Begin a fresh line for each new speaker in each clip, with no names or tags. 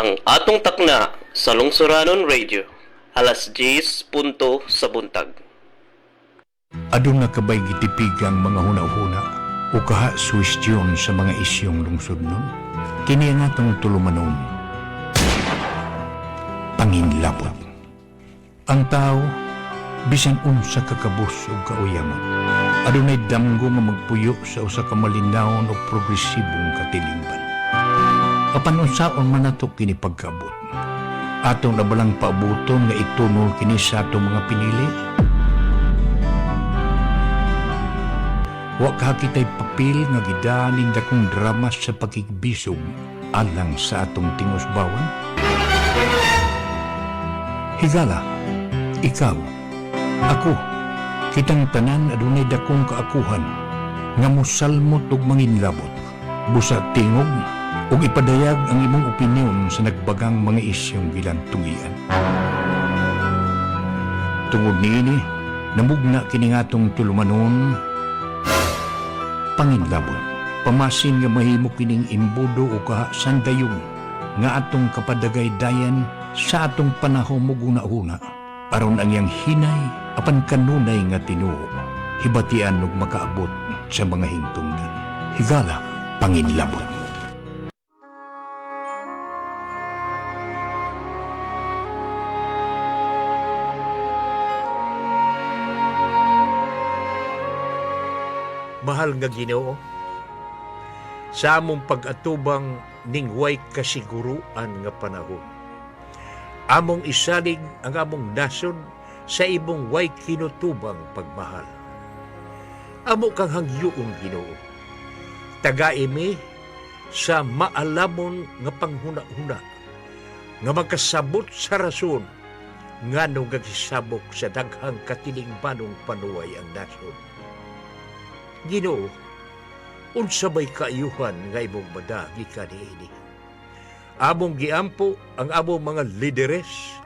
Ang atong takna sa Lungsuranon Radio, alas 10 punto sa buntag.
Aduna kabay gitipigang mga huna-huna o kaha suwestyon sa mga isyong lungsod nun. Kini nga itong tulumanon. Panginlabot. Ang tao, bisan unsa kakabus o kauyamot. Adunay damgo nga magpuyo sa usa ka malinawon o progresibong katilingban. Apan unsaon man nato kini pagkaabot. Atong nabalang paabuton nga itunol kini sa atong mga pinili. Wa ka kita'y papel nga gidanin dakong drama sa pakigbisog alang sa atong tingusbawan. Higala, ikaw, ako, kitang tanan adunay dakong kaakuhan nga mosalmot og manginlabot, busa tingog ug ipadayag ang imong opinyon sa nagbagang mga isyong gilantungian. Tungod niini, namugna kini nga atong tulumanon. Panginlabot, pamasin nga mahimo kining imbudo o kaha sandayong nga atong kapadagay-dayan sa atong panahon mo guna-una aron ang iyang hinay apan kanunay nga tinuo hibatian ug makaabot sa mga hingtungdan. Higala, panginlabot.
Mahal nga Ginoo, sa among pag-atubang ning way kasiguruan nga panahon. Among isalig ang among nasod sa ibong way kinutubang pagmahal. Amo kang hangyoon Ginoo. Tagaimi sa maalamon nga panghuna-huna nga magkasabot sa rason nga nung gagisabok sa daghang katilingbanong panuway ang nasod. Ginoo, unsa may kaayuhan nga imong madagi kaniini. Among giampo ang among mga lideres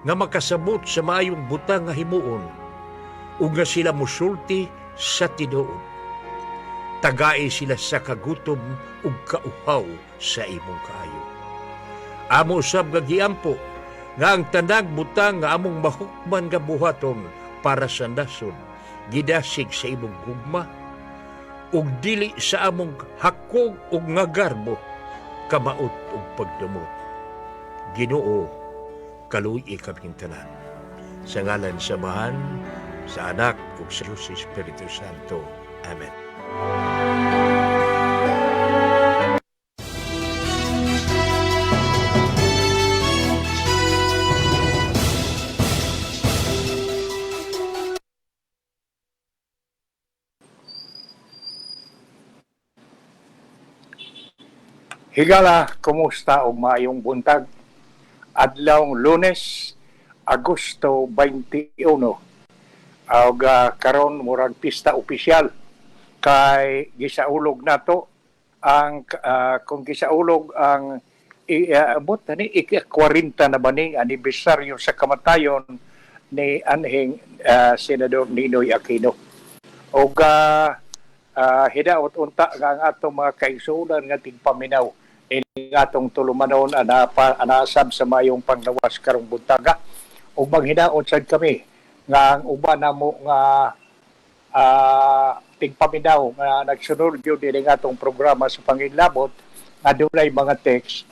nga makasabot sa maayong butang nga himuon ug nga sila mosulti sa tinuod. Tagai sila sa kagutom ug kauhaw sa imong kaayo. Amo usab nga giampo nga ang tanang butang nga among mahukman nga buhaton para sa nasod gidasig sa imong gugma ug dili sa among hakog ug nga garbo kamaot ug pagdumot. Ginoo, kaluy kaming tanan. Sa ngalan sa Amahan, sa Anak ug sa Espiritu Santo. Amen.
Higala, kumusta o maayong buntag? Adlawng Lunes, Agosto 21. Karon murag pista opisyal kay gisaulog nato ang kung gisaulog ang abot ni ika-40 na baning anibersaryo sa kamatayon ni anhing Senador Ninoy Aquino. Og hidaot unta nga ang atong mga kaigsuonan nga tigpaminaw ini atong tulumanon anasab sa mayong panglawas karong buntaga ug manghinaot sad kami nga ang uban namo nga tigpaminaw nga nagsunod gyud dinhi atong programa sa panginlabot nga dunay mga text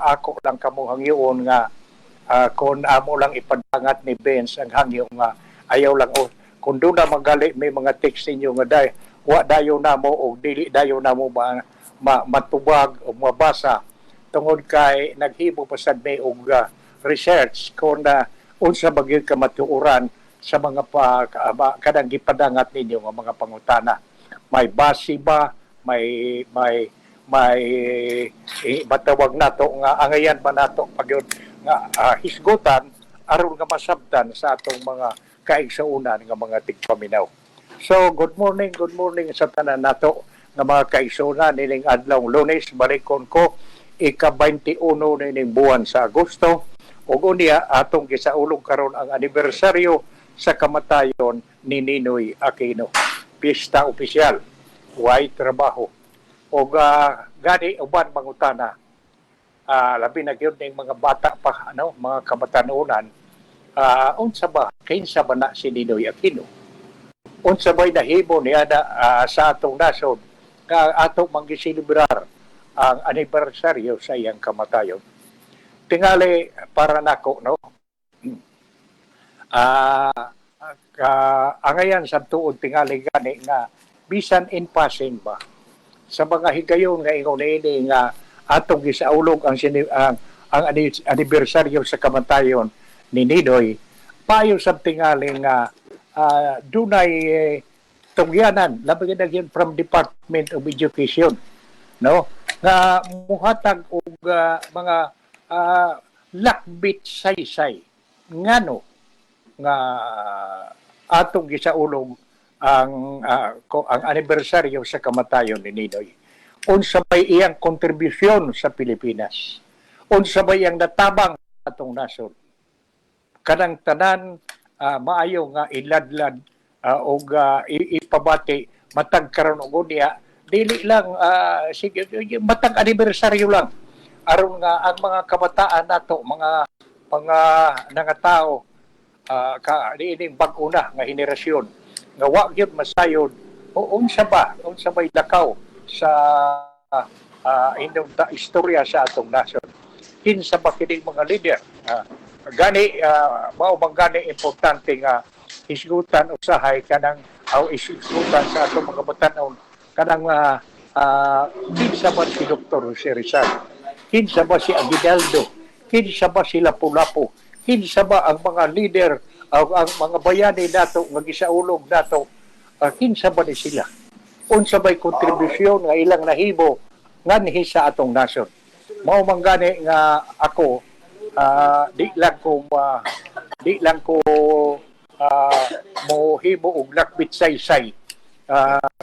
ako lang kamo hangyoon nga kung amo lang ipadangat ni Benz ang hangyo nga ayaw lang kung doon na magali may mga text ninyo nga wa dayo namo o dili dayo namo matubag o mabasa tungod kay naghimo pa sad may og research kung unsa bagyod ka matuuran sa mga kadang gipadangat ninyo nga mga pangutana. May base ba, may matawag nato nga angayan ba nato pagyod nga hisgutan aron nga masabtan sa atong mga kaigsuonan nga mga tigpaminaw. So, good morning sa tanan nato nga mga kaigsuonan nining adlaw Lunes. Balikon ko, ika-21 nining buwan sa Agosto. Ug unya atong gisaulog karon ang anibersaryo sa kamatayon ni Ninoy Aquino. Pista opisyal, way trabaho. O gani uban mangutana, labi na gyud ning mga bata pa, ano, mga kabatanunan, unsa ba kinsa ba na si Ninoy Aquino? Unsa ba'y nahimo niya sa atong nasod nga atong manggisilibrar ang anibersaryo sa iyang kamatayon? Tingali para nako, no? Angayan sa tuod tingali gani nga bisan in passing ba sa mga higayon nga ingon ini nga atong gisaulog ang anibersaryo sa kamatayon ni Ninoy, payo sa tingali nga dunay tungyanan labi na gyud from Department of Education, no, nga muhatag og mga lakbit saysay ngano nga atong gisaulog ang anibersaryo sa kamatayon ni Ninoy. Unsa may iyang kontribusyon sa Pilipinas? Unsa may iyang natabang atong nasod? Kanang tanan maayo nga iladlad o ipabati matag karon og unya, dili lang sige matag anibersaryo lang aron nga ang mga kabataan nato, mga nangatao diining bag-o na nga henerasyon nga wa gyud masayod o unsa may lakaw sa inyong istorya sa atong nasod. Kinsa ba kining mga leader? Gani mao bang gani importante nga isgutan usahay kanang isgutan sa atong mga batanon kanang kinsa ba si Dr. Jose Rizal, kinsa ba si Aguinaldo, kinsa ba si Lapu-Lapu, kinsa ba ang mga leader ang mga bayani nato nga gisaulog nato, kinsa ba ni sila? Unsa ba'y kontribusyon nga ilang nahimo nganhi sa atong nasod? Mao man gani nga ako di lang ko mohimo og lakbit saysay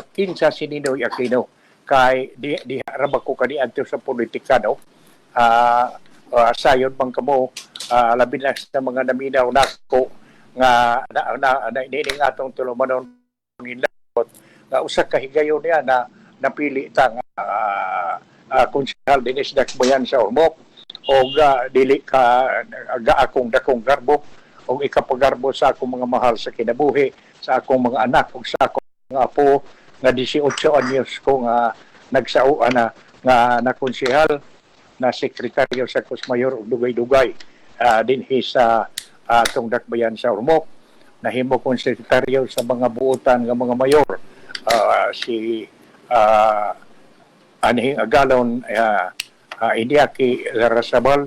kinsa si Ninoy Aquino kay di ra ko kaniadto sa politika, no. Sayon bang kamo labi na sa mga naminaw nako nga nining atong tulumanon ngilabot nga usa ka higayon niya na napili ta nga konsehal dinis Dakbayan sa Ormoc o dili ka akong dakong garbo o ikapagarbo sa akong mga mahal sa kinabuhi, sa akong mga anak o sa akong mga apo nga 18 anyos ko nga nagsauan na konsehal na sekretaryo sa Kusmayor ug dugay-dugay dinhi sa atong Dakbayan sa Ormoc. Nahimo kong sekretaryo sa mga buotan nga mga mayor, si Anhing Agalon, Idiaki Larasabal,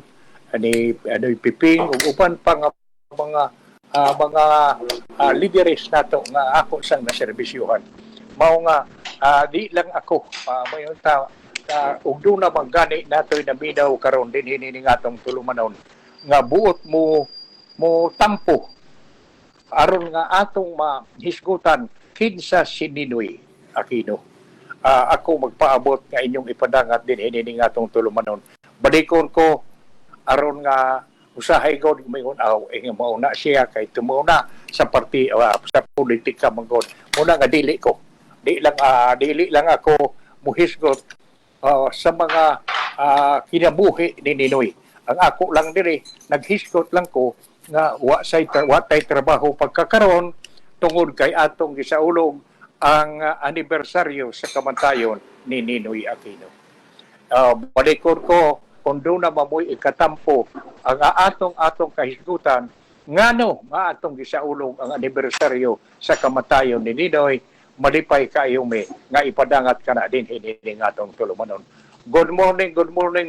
ni Piping ug uban pa nga mga lideres nato nga ako sang naserbisyuhan. Mao nga di lang ako mayon ta ug do na magani natoy naminaw karon din hini atong tulumanon nga buot mo tampo aron nga atong mahisgutan kinsa si Ninoy Aquino. Ako magpaabot nga inyong ipadangat din hini atong tulumanon. Badikon ko aron nga usahay god mingon mauna siya kay tumuna sa party sa politika manggon. Muna nga dili lang ako muhisgot sa mga kinabuhi ni Ninoy. Ang ako lang diri naghisgot lang ko nga wa tay trabaho pagkakaron tungod kay atong gisaulog ang anibersaryo sa kamatayon ni Ninoy Aquino. Balikod ko kung doon na mamoy ikatampo ang atong kahisgutan ngano nga atong gisaulog ang anibersaryo sa kamatayon ni Ninoy, malipay kayo nga ipadangat ka na din hiniling atong tulumanon. Good morning,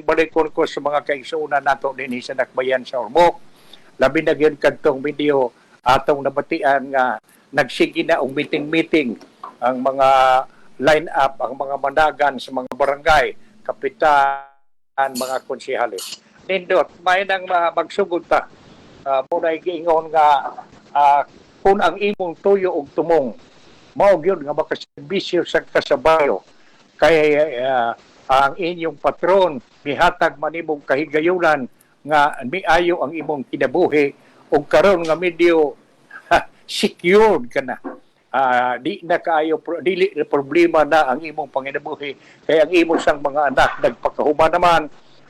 balikon ko sa mga kaigsuunan nato din sa Dakbayan sa Ormoc. Labi na gyud kadtong video atong nabatian nga nagsige na og meeting ang mga line up, ang mga mandagan sa mga barangay, kapitan, mga konsehalis. Nindot, may nang magsugod ta. Muna giingon nga kung ang imong tuyo og tumong mao gyud nga makaserbisyo sa kasabayo kay ang inyong patron mihatag manimong kahigayunan nga miayo ang imong kinabuhi ug karon nga medyo secured ka na. Di na kaayo dili problema na ang imong panginabuhi kay ang imong sang mga anak nagpakahuman naman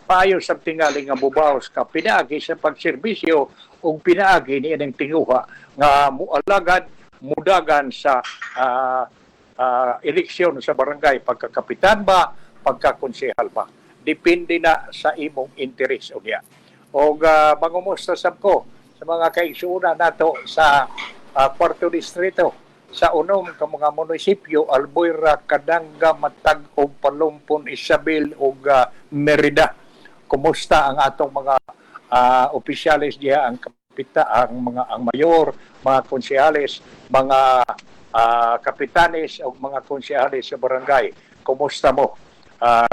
maayo sa tingali nga mubaos ka pinaagi sa pagserbisyo o pinaagi ni ining tinguha nga mualagad mudagan sa eleksyon sa barangay, pagkakapitan ba, pagkakonsehal ba. Depende na sa imong interes o niya. O mangumusta sab ko sa mga kaigsuuna nato sa 4th distrito, sa unom ka mga munisipyo, Albuera, Kadanga, Matag, Palumpon, Isabel o Merida. Kumusta ang atong mga opisyalis diha, ang kapita, ang mayor, mga konsehales, mga kapitanes o mga konsehales sa barangay. Kumusta mo?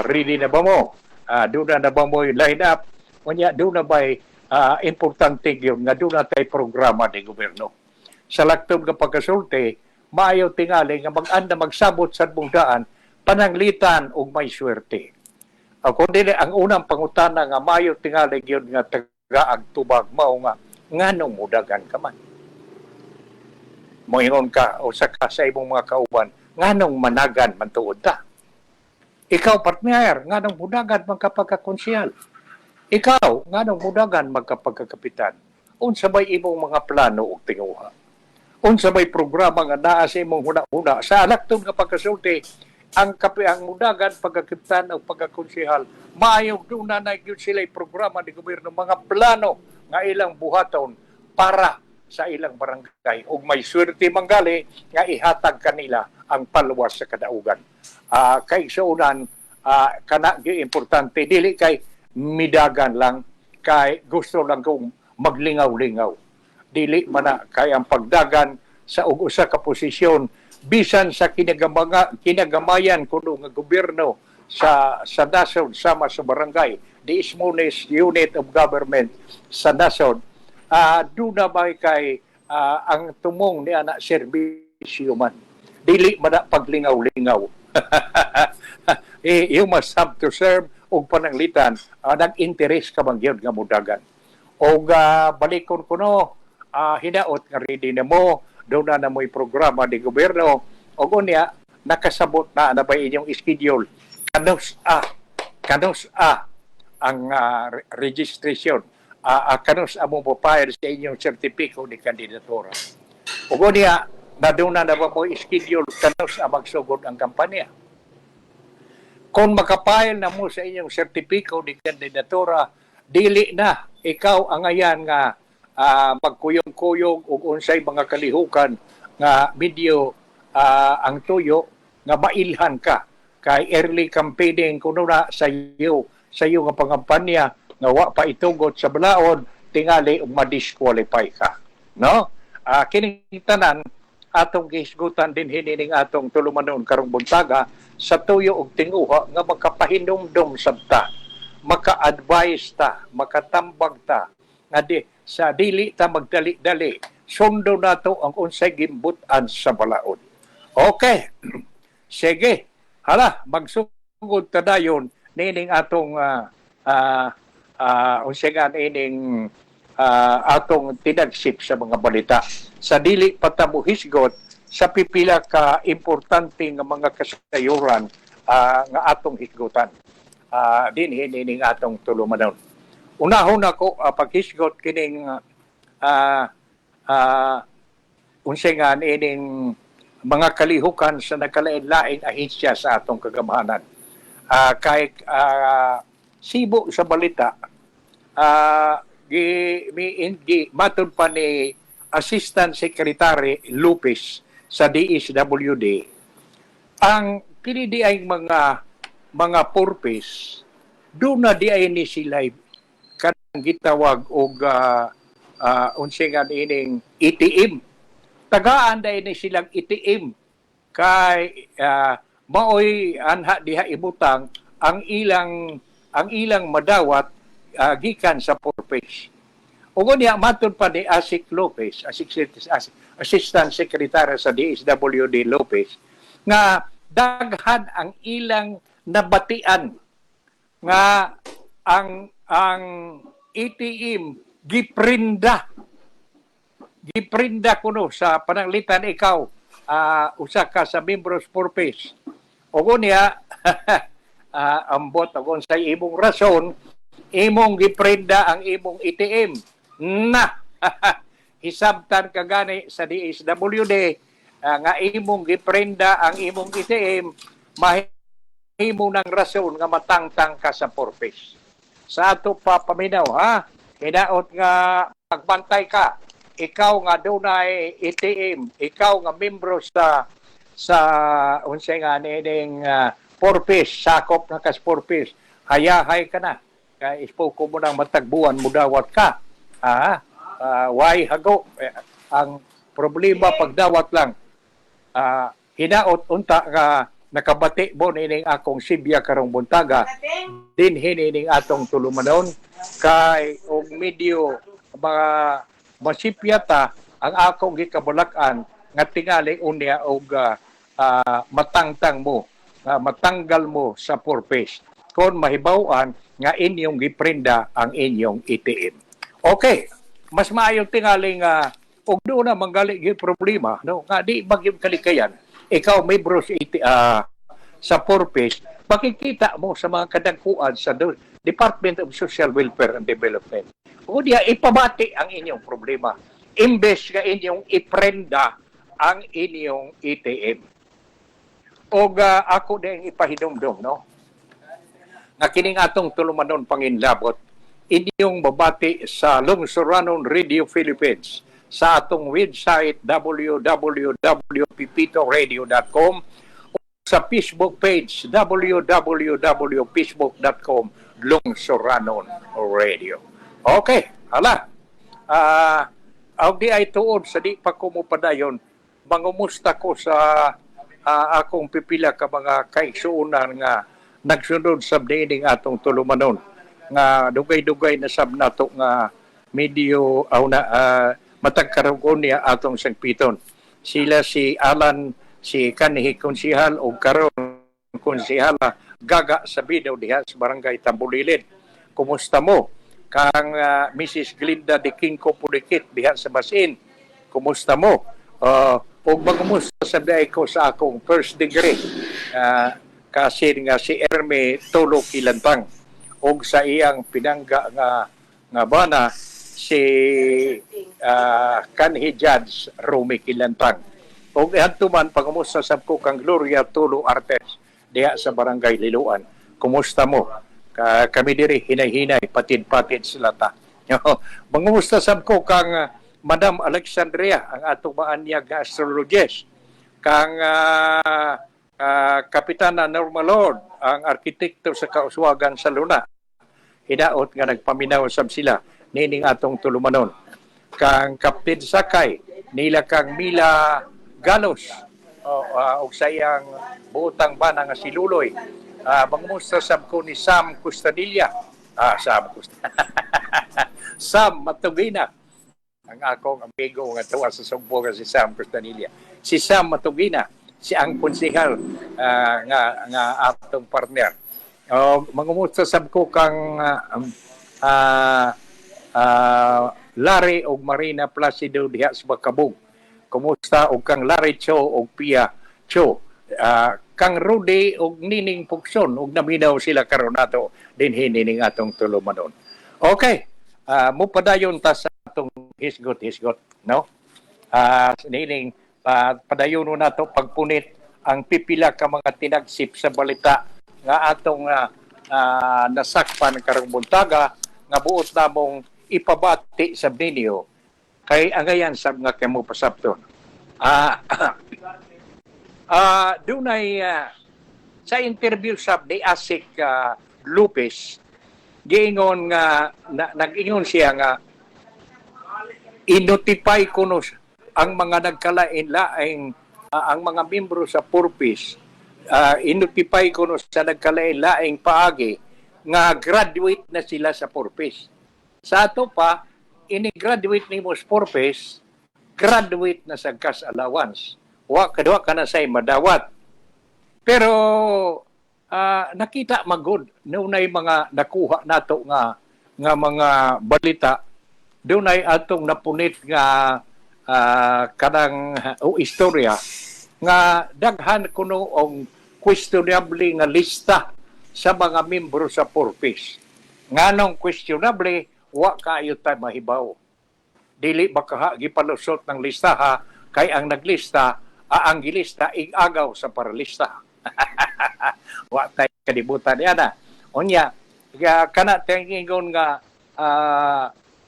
Ready na ba mo? Doon na ba mo yung line up? Unya, doon na ba importante yun nga doon na tayo programa ni gobyerno. Sa laktom nga pagkasulti, maayaw tingali nga mag-anda magsabot sa bungdaan, pananglitan o may swerte. Kundi ang unang pangutana nga maayaw tingali yun nga tagaag tubag mao nga nganong mudagan ka man. Moingon ka o sa imong mga kauban, nganong managan man tuod ta. Ikaw partner, nganong mudagan magkapagkakonsyal. Ikaw, nganong mudagan magkapagkakapitan. Unsa bay imong mga plano o tinguha. Unsa may programa nga naa sa imong huna-huna. Sa alaktong nga pagkasulti, ang mudagan, pagkakitan o pagkakonsehal, maayong doon na nagyud sila programa ni gobyerno, mga plano nga ilang buhaton para sa ilang barangay. Ug may swerte manggali nga ihatag kanila ang paluwas sa kadaugan. Kay suunan, kana importante, dili kay midagan lang, kay gusto lang kong maglingaw-lingaw. Dili man na kay ang pagdagan sa usa ka posisyon bisan sa kinagamayan kuno nga gobyerno sa nasod sama sa barangay, the smallest unit of government sa nasod, doon na ba kay ang tumong ni anak serbisyo man. Dili man na paglingaw-lingaw. You must have to serve o pananglitan, nag-interest ka bang yun nga mudagan. O balikon ko no, hinaot nga ready na mo, doon na mo'y programa ni gobyerno, o unya, nakasabot na ba inyong schedule. Kanus ang registration, kanus mo papayad sa inyong sertipiko ni kandidatura. O unya, na doon na ba mo'y schedule, kanus magsugod ang kampanya. Kung makapayal na mo sa inyong sertipiko ni kandidatura, dili na ikaw ang ayan nga magkuyog-kuyog o unsay mga kalihukan nga medyo ang tuyo nga mailhan ka kay early campaigning kuno na sa iyo nga pangampanya nga wa pa itugot sa balaod tingali og ma-disqualify ka, no? Kining tanan atong gisgutan din hinining atong tulumanon karong buntaga sa tuyo og tinguha nga makapahinumdum sabta, maka-advise ta, makatambag ta nga sa dili ta magdali-dali, sundo nato ang unsay gimbutan sa balaod. Okay. Sige. Hala, magsugod ta dayon nining atong unsay nga nining atong tinagsip sa mga balita. Sa dili patabuhisgot sa pipila ka importante nga mga kasayuran nga atong hisgutan. Dinhi nining atong tulumanon. Unahon ako paghisgot kining unsay nga nining mga kalihukan sa nagkalain-lain ahensya sa atong kagamahanan. Kay sibo sa balita, matod pa ni Assistant Secretary Lopez sa DSWD, ang kini di ay mga purpose, doon na di ay ni sila kanang gitawag og unsay nga ining ATM. Tagaan day ni silang ATM kay maoy anha diha ibutang ang ilang madawat gikan sa purpose. Ug niya matud pa ni Asik Lopez, Assistant Secretary sa DSWD Lopez, nga daghan ang ilang nabatian nga ang ATM giprinda kuno sa pananglitan ikaw usa ka sa members purpose. O niya ambot og unsay imong rason imong giprenda ang imong ATM na hisabtan ka gani sa DSWD nga imong giprenda ang imong ATM mahimo ng rason nga matangtang ka sa purpose. Sa ato pa paminaw ha, hinaot nga pagbantay ka, ikaw nga dunay ATM, ikaw nga membro sa unsay nga ning purpose, sakop na kas purpose, hayahay ka na. Kaya ispoko mo ng matagbuan, mudawat ka. Why hago? Ang problema pagdawat lang, hinaot unta nga nakabati mo nining akong Sibya karong buntaga, din hinining atong tulumanon, kay og medyo mga masipyata ang akong gikabulakan nga tingali unya og matangtang mo, matanggal mo sa purpose kon mahibaw-an nga inyong giprenda ang inyong ATM. Okay, mas maayo tingali nga og doon na manggali gyud problema no nga di magyud kalikayan ikaw may bros sa purpose makikita mo sa mga kadagkuan sa Department of Social Welfare and Development. O diya ipabati ang inyong problema imbes nga inyong iprenda ang inyong ATM. O ako din ipahidumdum, no? Nga kining atong tulumanon panginlabot, inyong babati sa Lungsuranon Radio Philippines sa atong website www.pipitoradio.com o sa Facebook page www.facebook.com Lungsuranon Radio. Okay, hala. Ang di ay tuod sa di pa ko mo padayon, mangumusta ko sa akong pipila ka mga kaigsuunan nga nagsunod sa dining atong tulumanon nga dugay-dugay na sab nato nga medyo matag karugon niya atong sagpiton. Sila si Alan, si kanhi konsihal o karon konsihala Gaga Sabido diha sa barangay Tambulilid. Kumusta mo? Kang Mrs. Glinda de Kingco Pudikit diha sa Basin. Kumusta mo? Og mangumusta sa ko sa akong first degree. Kasi nga si Erme Tolo Kilantang og sa iyang pinangga nga bana si kanhi Judge Romy Kilantang. Og hantuman pangumusta sab ko kang Gloria Tolo Artes diha sa barangay Liluan. Kumusta mo? Kami diri hinay-hinay patid-patid sila ta. Mangumusta sab ko kang Madam Alexandria ang atong maanyag nga astrologist, kang Kapitana Norma Lord ang arkitekto sa kauswagan sa Luna. Hinaot nga nagpaminaw sab sila nining atong tulumanon. Kang Captain Sakay nila kang Mila Galos og sa iyang buotang bana nga si Luloy. Mangumusta sab ko ni Sam Custanilla. Sam Matugina. Ang akong amigo nga tuwa sa Sugbo si Sam Custanilla. Si Sam Matugina, si ang konsehal nga atong partner. Mangumusta sab ko kang Larry og Marina Placido diha sa Bakabog. Kumusta og kang Larry Cho og Pia Cho. Kang Rudy og Nining Pukson og naminaw sila karon nato dinhi nining atong tulumanon. Okay, mupadayon ta sa atong hisgot, no? Nining padayon nato pagpunit ang pipila ka mga tinagsip sa balita nga atong nasakpan karong buntaga nga buot namong ipabati sa ninyo kay angayan sab nga kamo pasabton. Dunay sa interview sab ni Asik Lopez giingon nga nag-ingon siya nga inotify ko no ang mga nagkalain-laing ang mga membro sa purpose inotify ko no sa nagkalain-laing paagi nga graduate na sila sa purpose. Sa ato pa ini-graduate nimo sa purpose, graduate na sa cash allowance. Wa kadwa ka na say madawat. Pero nakita magud nunay mga nakuha nato nga mga balita dunay atong napunit nga kanang istorya nga daghan kuno og questionable nga lista sa mga membro sa purpose. nganong questionable wa kaayo tay mahibaw. Dili ba kaha gipalusot ng listaha kay ang naglista ang gilista igagaw sa paralista. Wa tay kalibutan yana. Unya kana tingon nga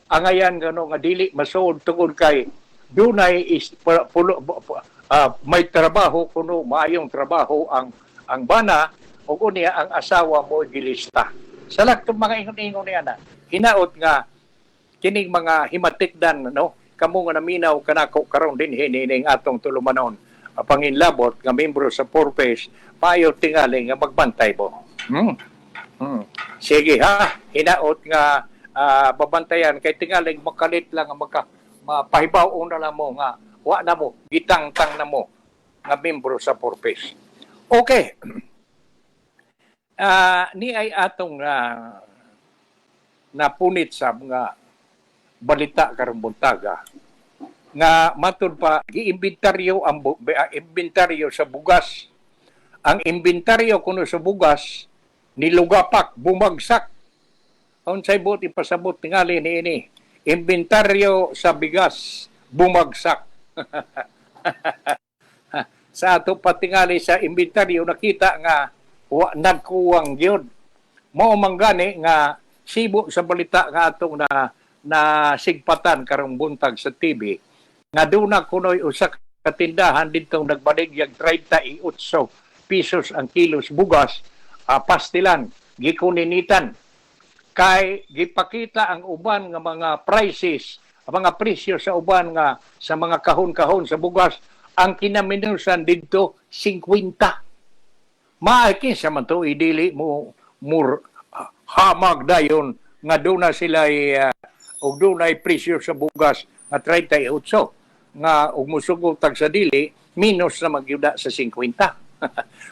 angayan gano nga dili masuod tungod kay dunay may trabaho kuno maayong trabaho ang bana ug unya ang asawa mo gilista. Salak tong mga ingon-ingon niya na hinaot nga kining mga himatikdan no kamo nga naminaw kanako karon din hining atong tulumanon panginlabot nga membro sa purpose payo tingali nga magbantay mo. Sige ha, hinaot nga babantayan kay tingaling makalit lang nga mapahibaw na lang mo nga wa na mo gitangtang na mo nga membro sa purpose. Okay. Ni ay atong napunit sa mga balita karong buntaga nga matud pa giimbentaryo ang imbentaryo sa bugas. Ang imbentaryo kuno sa bugas nilugapak, bumagsak. Unsay buti pasabot tingali niini. Imbentaryo sa bigas bumagsak. Sa ato patingali sa imbentaryo nakita nga nagkuwang gyud. Mao man gani nga sibo sa balita nga atong na sigpatan karong buntag sa TV nga duna kunoy usa ka tindahan didtong nagbaligyag 38 pesos ang kilos bugas pastilan gikuninitan kay gipakita ang uban nga mga prices ang mga presyo sa uban nga sa mga kahon-kahon sa bugas ang kinaminusan didto 50. Maakin sa man to idili mo hamag dayon nga doon na sila og doon ay presyo sa bugas nga 38 nga og musugod tag sa dili minus na magyuda sa 50.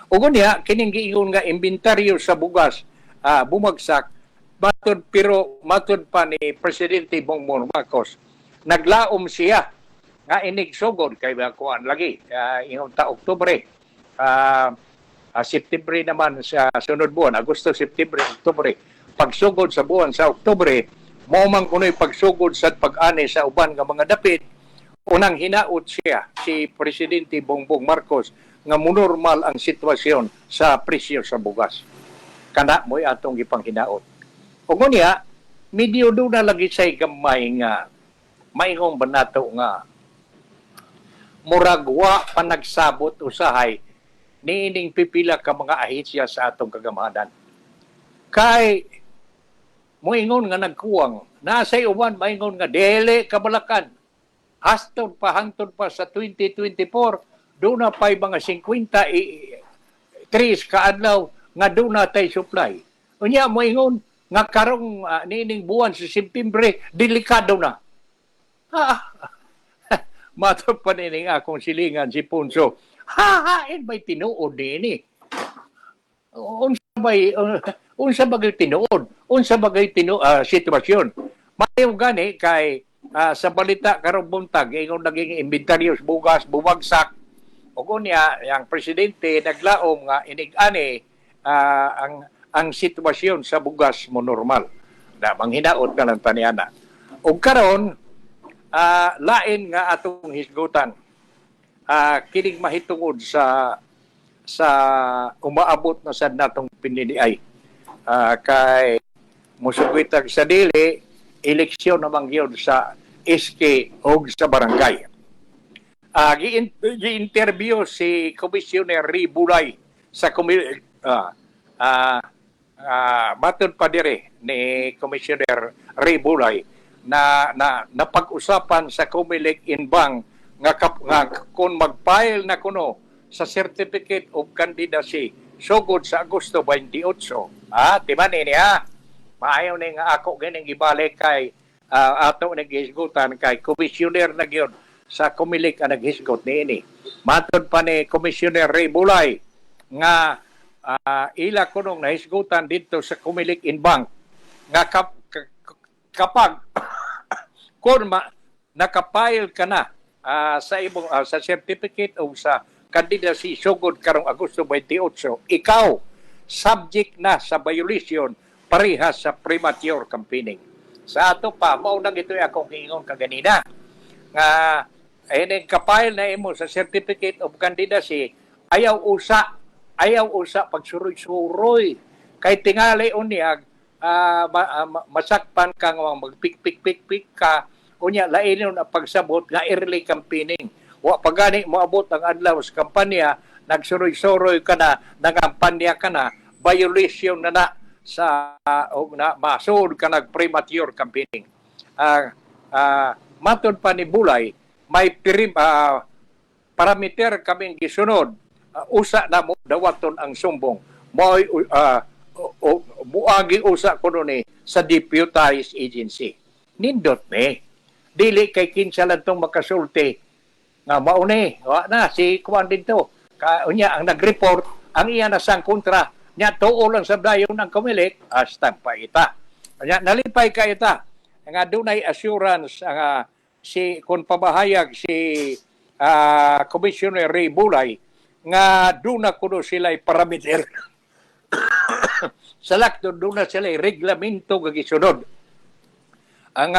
Ug unya kining giingon nga imbentaryo sa bugas bumagsak pero matud pa ni Presidente Bongbong Marcos naglaom siya nga inigsugod kay kuan lagi ingon ta Oktubre September naman sa sunod buwan Agosto, September, Oktubre pagsugod sa buwan sa Oktubre mao man kunoy pagsugod sa pag-ani sa uban nga mga dapit unang hinaot siya si Presidente Bongbong Marcos nga monormal ang sitwasyon sa presyo sa bugas. Kana mo'y atong gipanghinaot. O ngunya, medyo doon na lagi sa'y gamay nga maingong banato nga muragwa pa nagsabot usahay niining pipila ka mga ahensya sa atong kagamanan. Kay moingon nga nagkuwang, nasa'y uban maingon nga dele kabalakan. Hastod pa hangtod pa sa 2024 doon na pa'y mga 53 kaadlaw nga doon na tayo supply. Unya mo ingon nga karong nining buwan sa September, delikado na. Matod pa nining akong silingan si Punso. Hahain ba'y tinuod niini? Unsa bagay tinuod? Unsa bagay sitwasyon? Mayo gani kay sa balita karong buntag, ingon naging inventaryo bugas, bumagsak. O kunya, ang presidente naglaom nga inig-ani ang sitwasyon sa bugas mo normal. Na manghinaot na lang taniana. O karon lain nga atong hisgutan. Kining mahitungod sa umaabot na sad natong piniliay. Kay musugwitag sa dili, eleksyon naman yun sa SK o sa barangay. Gi-interview si Commissioner Ray Bulay sa batod pa dire ni Commissioner Ray Bulay na napag-usapan sa Comelec Inbang nga kung mag-file na kuno sa Certificate of Candidacy sugod sa Agosto 28. Timan ini maayaw ni nga ako ganing gibalik kay ato naghisgutan kay Commissioner na gyud sa Comelec ang naghisgot niini. Matod pa ni Commissioner Ray Bulay nga ila kunong nahisgutan dito sa Comelec Inbank nga kapag kung nakapile ka na sa certificate o sa candidacy sugod karong Agosto 28, ikaw subject na sa violation parehas sa premature campaigning. Sa ato pa, maunang ito akong hingon kaganina. Nga, kapile na imo sa Certificate of Candidacy, ayaw usa pagsuroy-suroy. Kay tingali unyag, masakpan ka nga magpik-pik-pik-pik ka, unya lain ang pagsabot nga early campaigning. Wa pagani moabot ang adlaw sa kampanya, nagsuroy-suroy ka na, nangampanya ka na, violation na sa masud ka nag premature campaigning. Matod pa ni Bulay, may parameter kaming gisunod. Usa na mo dawaton ang sumbong. Mo'y muagi usa kuno ni sa deputized agency. Nindot ni. Dili kay kinsa lang tong makasulti nga mauni. Wa na si kuan dito. Unya ang nag-report ang iya na sang kontra nya tuo lang sa dayon ang kumilik hastag pa ita. Nya nalipay ka ita nga dunay assurance ang si kon pabahayag si Commissioner Ray Bulay nga duna kuno sila'y parameter. Salakto duna sila'y reglamento nga gisunod. Ang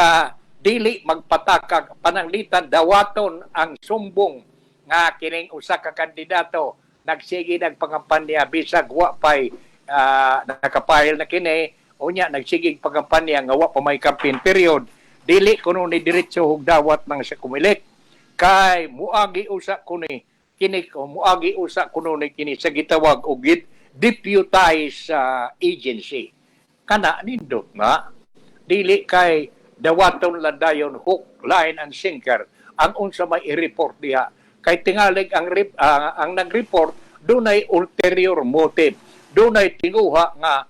dili magpatakag pananglitan dawaton ang sumbong nga kining usa ka kandidato nagsige nagpangampanya bisag wa pay nakapile na kini unya nagsige pangampanya nga wa pa may campaign period dili kuno ni diretso og dawat nang sa kumilik kay muagi usa kuni kini muagi usa kuno ni kini sa gitawag og deputized agency kana nindot nga dili kay dawaton ladayon hook line and sinker ang unsa may i-report diha kay tingalig ang nag-report dunay ulterior motive dunay tinguha nga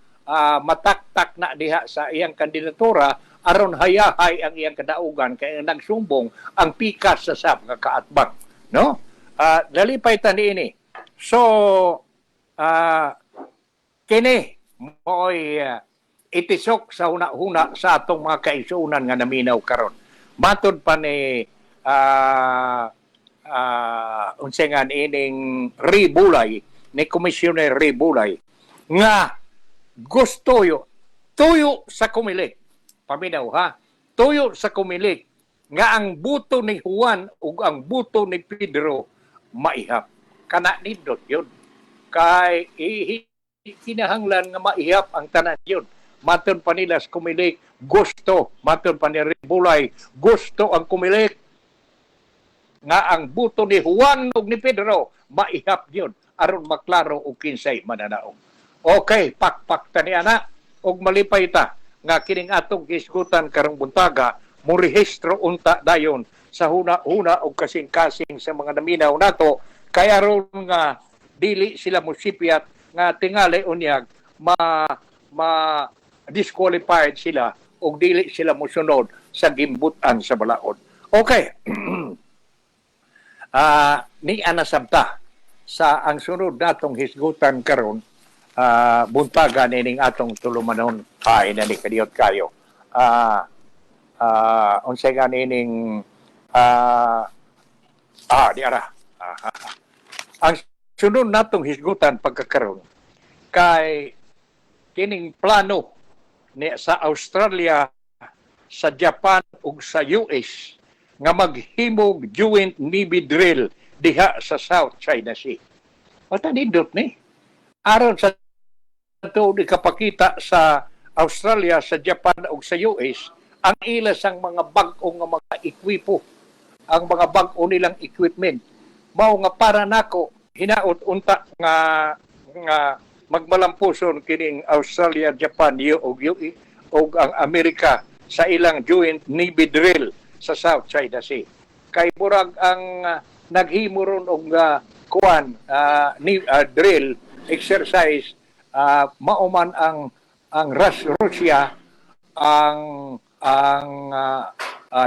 mataktak na diha sa iyang kandidatura aron hayahay ang iyang kadaugan kay nagsumbong ang pikas sa sab nga kaatbang no dalipay ta niini so kini mo'y itisok sa una-una sa atong mga kaisunan nga naminaw karon matod pa ni unsengan ining Rebulay ni Commissioner Rebulay nga gusto tuyo sa kumilik paminaw ha tuyo sa kumilik nga ang buto ni Juan ug ang buto ni Pedro maihap kana nindot yun kay kinahanglan nga maihap ang tanan yun matod pa nila sa kumilik gusto matod pa ni Rebulay gusto ang kumilik nga ang buto ni Juan ug ni Pedro maihap yun aron maklaro og kinsay mananaog. Okay, pakpak ta ni ana og malipay ta nga kining atong gisgutan karong buntaga mo rehistro unta dayon sa huna-huna og kasing-kasing sa mga naminaw nato kay aron nga dili sila mosipyat nga tingali unyag disqualified sila og dili sila mosunod sa gimbutan sa balaod. Okay. Ni anasabta sa ang sunod natong hisgutan karon buntaga nining atong tulumanon ay na ni kadiyot kayo unsay nga nining di ara ang sunod natong hisgutan pagkakaroon kay kining plano ni sa Australia sa Japan ug sa US nga maghimog joint Navy drill diha sa South China Sea. O tanindot ni. Aron sa ito ikapakita sa Australia, sa Japan o sa US, ang ilas ang mga bag-o nga mga ekwipo, ang mga bag-o nilang equipment. Mao nga para nako hinaot unta nga magmalampuson kining Australia, Japan, o ang Amerika sa ilang joint Navy drill sa South China Sea. Kay murag ang naghimo ron og drill exercise mauman ang Russia ang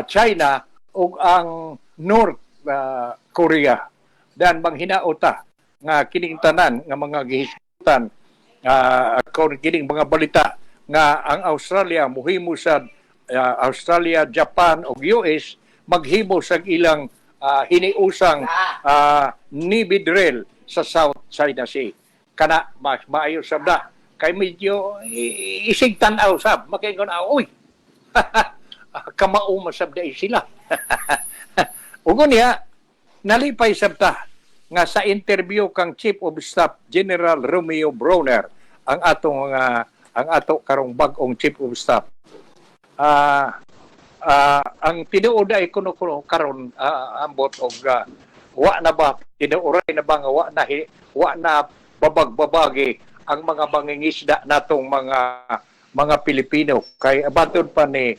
China ug ang North Korea dan manghinaota nga kining tanan nga mga gihisgutan kining mga balita nga ang Australia muhimo sa Australia, Japan o US maghimo sa ilang hiniusang Navy drill sa South China Sea. Kana mas maayo sabda kay medyo isig tanaw sab makingon uy kamao masab dai sila. Ugo niya nalipay sabta nga sa interview kang Chief of Staff General Romeo Brawner ang ato karong bag-ong Chief of Staff. Ang tinuod ay kuno karon ambot og wa na ba tinuoray na ba nga wa na babag-babagi ang mga mangingisda natong mga Pilipino kay abatod pa ni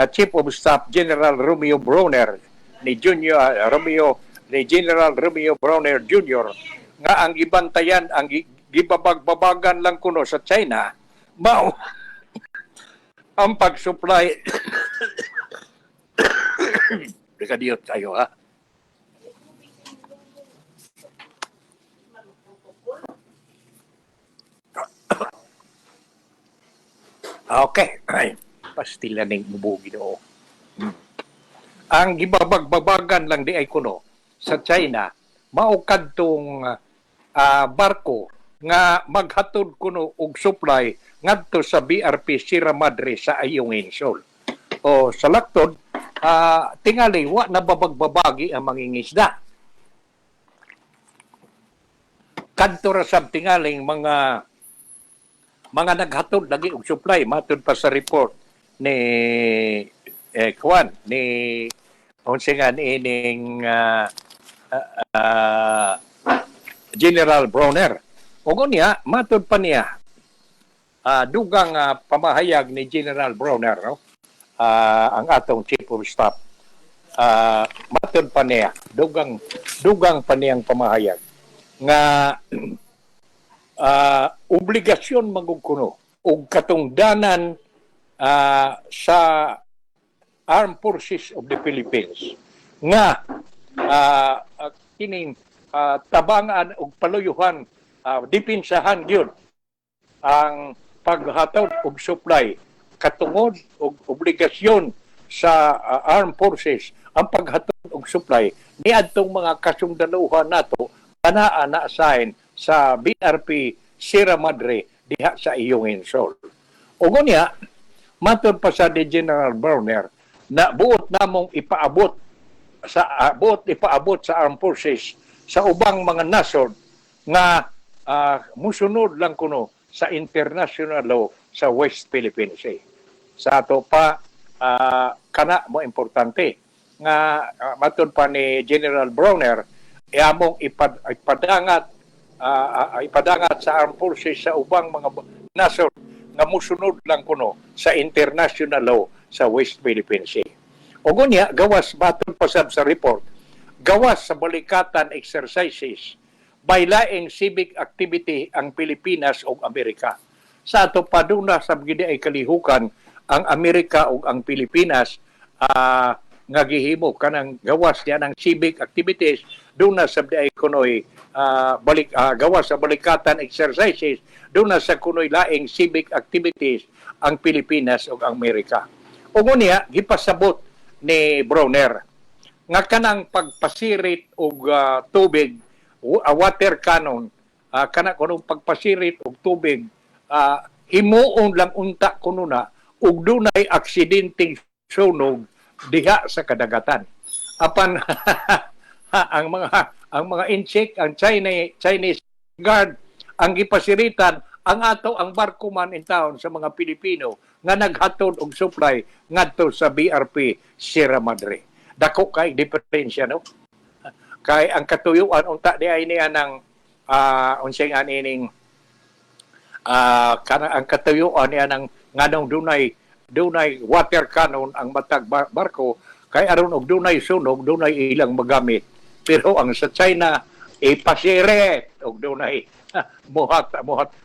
Chief of Staff General Romeo Brawner ni General Romeo Brawner Jr. nga ang gibantayan ang gibabag-babagan lang kuno sa China mao ang pag-supply Dekadiyot tayo ha. Okay. Ay, pastila ning mubugi do. Ang gibabag-babagan lang di ay kuno sa China mao kadtong barko nga maghatod kuno og supply ngadto sa BRP Sierra Madre sa Ayungin Shoal. O sa laktod tingali wa nababagbabagi ang mangingisda. Kadto ra sab tingaling mga naghatod lagi og supply matud pa sa report ni ni unsa nga ining General Brawner. Ugo niya matud pa niya dugang pamahayag ni General Brawner no ang atong Chief of Staff matud pa niya dugang pa niyang pamahayag nga obligasyon magugkuno og katungdanan sa Armed Forces of the Philippines nga kining tabangan og paluyuhan dipinsahan gyud ang paghatod og supply katungod og obligasyon sa Armed Forces ang paghatod og supply niadtong mga kasungdaluhan nato kana na-assign sa BRP Sierra Madre diha sa Ayungin Shoal. Ugo niya, matod pa sa General Brawner na buot namong ipaabot sa Armed Forces sa ubang mga nasod nga musunod lang kuno sa international law sa West Philippine Sea. Sa ato pa kana mo importante nga matod pa ni General Brawner among ipadangat sa Armed Forces sa ubang mga nasod nga musunod lang kuno sa international law sa West Philippine Sea. Ugo niya, gawas batod pa sa report, gawas sa balikatan exercises by laing civic activity ang Pilipinas o Amerika. Sa ato pa doon na sa gidi ay kalihukan ang Amerika o ang Pilipinas nga gihimo kanang gawas niya ng civic activities doon na sa ay kunoy gawas sa balikatan exercises doon na sa kunoy laing civic activities ang Pilipinas o ang Amerika. Ugo niya gipasabot ni Brawner nga kanang pagpasirit og tubig water cannon kana kunong pagpasirit og tubig himuon lang unta kuno na ug dunay aksidenteng sunog diha sa kadagatan. Apan ang mga insect, ang Chinese guard ang gipasiritan ang barko man in town sa mga Pilipino nga naghatod og supply ngadto sa BRP Sierra Madre. Dako kay diferensya no. Kay ang katuyuan unta di ay niya ng unsay aning ang katuyuan niya ng nganong dunay water cannon ang matag barko kay aron og dunay sunog dunay ilang magamit pero ang sa China ipasiret og dunay muhat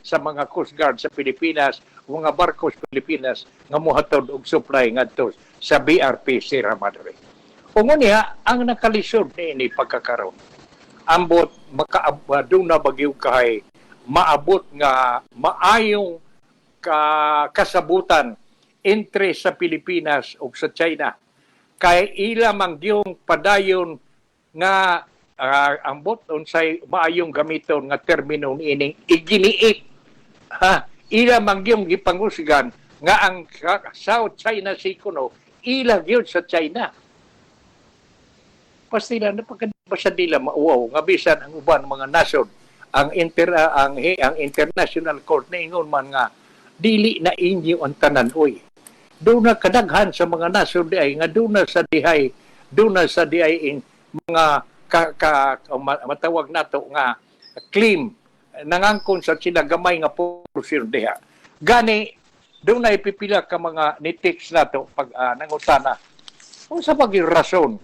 sa mga Coast Guard sa Pilipinas mga barko sa Pilipinas nga mohatod og supply ngadto sa BRP Sierra Madre. Ungon niya ang nakalisod ni pagkakaroon ambot makaabado na bagyo kay maabot nga maayong kasabutan entre sa Pilipinas o sa China. Kay ila mangyong padayon nga ambot unsay maayong gamiton nga termino ining iginiit ila mangyong gipangusgan nga ang South China Sea kuno ila gyud sa China. Pastila na pagkadbasa nila mauwaw nga bisan ang uban mga nasod ang international court na ingon man nga dili na inyo ang tanan oy. Doon na kadaghan sa mga nasod ay nga doon na sa diay mga matawag nato nga claim nangangkon sa sila gamay nga portion diha. Gani doon na ipipila ka mga nitiks nato pag nangutana kung sa paging rason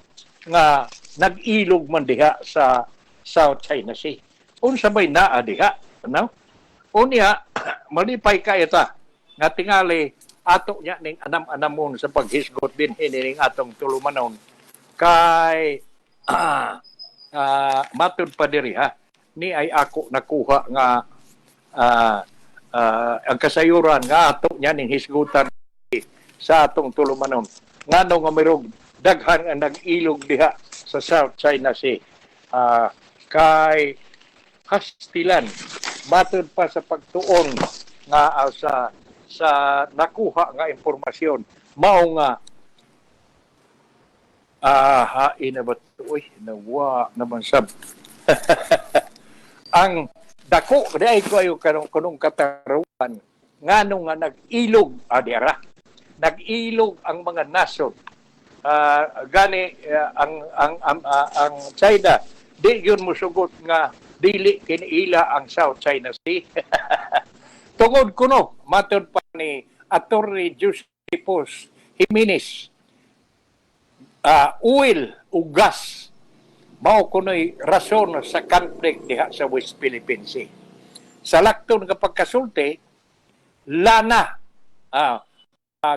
nga nag-ilog man diha sa South China Sea. Unsa may naa diha, no? Unya malipay ka ita nga tingali ato nya ning anam-anamon sa paghisgot din hining atong tulumanon kay matud pa diri ha ni ay ako nakuha nga ang kasayuran nga ato nya ning hisgutan sa atong tulumanon ngano nga mayroong daghan nga nag-ilog diha sa South China Sea kay kastilan matud pa sa pagtuon nga sa nakuha nga impormasyon mao nga hain na ba uy nawa naman sab ang dako dai ko ayo kanong kataruan ngano nga nag-ilog adira nag-ilog ang mga nasod gani ang China di yun musugot nga dili kiniila ang South China Sea tungod kuno matod pa ni Attorney Josephus Jimenez oil o gas mao kuno'y rason sa conflict diha sa West Philippine Sea. Sa lakton nga pagkasulti lana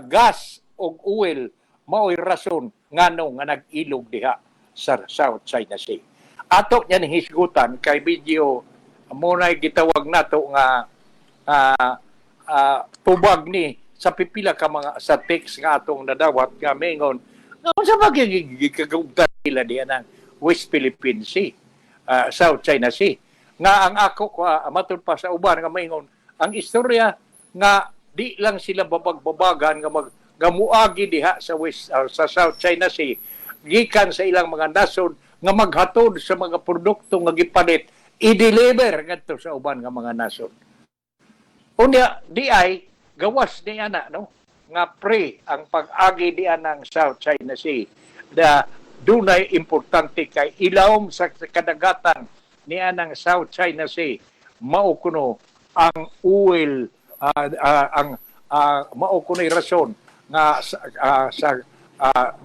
gas o oil mao'y rason ngano nga nag-ilog diha sa South China Sea. Ato niyan hisgutan kay video muna'y gitawag nato nga tubag ni sa pipila ka mga sa text nga atong nadawat nga mingon sa pagkikagugtan nila diyan ng West Philippine Sea, South China Sea. Nga ang ako matod pa sa uban nga mingon ang istorya nga di lang sila babag-babagan nga gamuagi diha sa sa South China Sea gikan sa ilang mga nasod nga maghatod sa mga produkto nga gipalit i-deliver ngadto sa uban nga mga nasod. Unya di ay gawas ni ana no nga pre ang pag-agi diyan ng South China Sea da dunay importante kay ilawom sa kadagatan niya ng South China Sea mao kuno ang oil mao kuno'y rason nga sa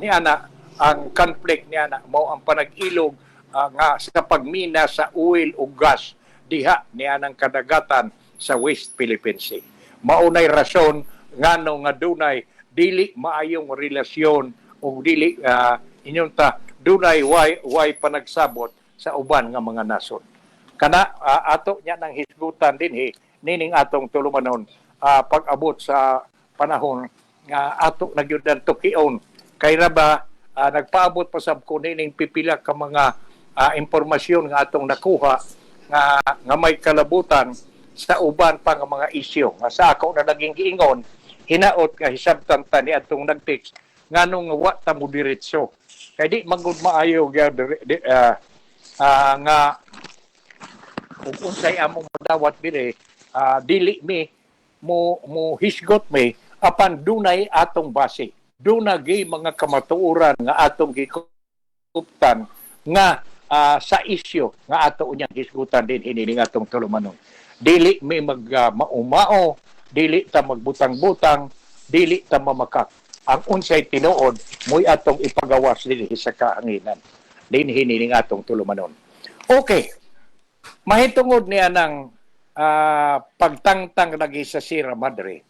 niya na ang conflict niya na mao ang panag-ilog nga sa pagmina sa oil o gas diha niya ng kadagatan sa West Philippine Sea. Maunay rason ngano nga dunay dili maayong relasyon o dili inyong dunay way panagsabot sa uban nga mga nasod. Kana ato nya nang hisgutan dinhi nining atong tulumanon pag-abot sa panahon nga ato nagyudan tukion kay ra ba nagpaabot pa sab ko nining pipila ka mga impormasyon nga atong nakuha nga may kalabutan sa uban pa nga mga isyu nga sa ako na naging giingon hinaot nga hisabtan ta ni atong nag-text nganong wa ta mo diretso kay di magud maayo nga kung unsay among madawat dire dili mi mo hisgot mi apan dunay atong base dunay mga kamatuoran nga atong gikuptan nga sa isyu nga ato unyang hisgutan din hinining atong tulumanon dili mi maumao dili ta magbutang-butang, dili ta mamakak. Ang unsay tinuod, mo'y atong ipagawas din sa kahanginan. Din hinining atong tulumanon. Okay. Mahitungod niya ng pagtangtang lagi sa Sierra Madre.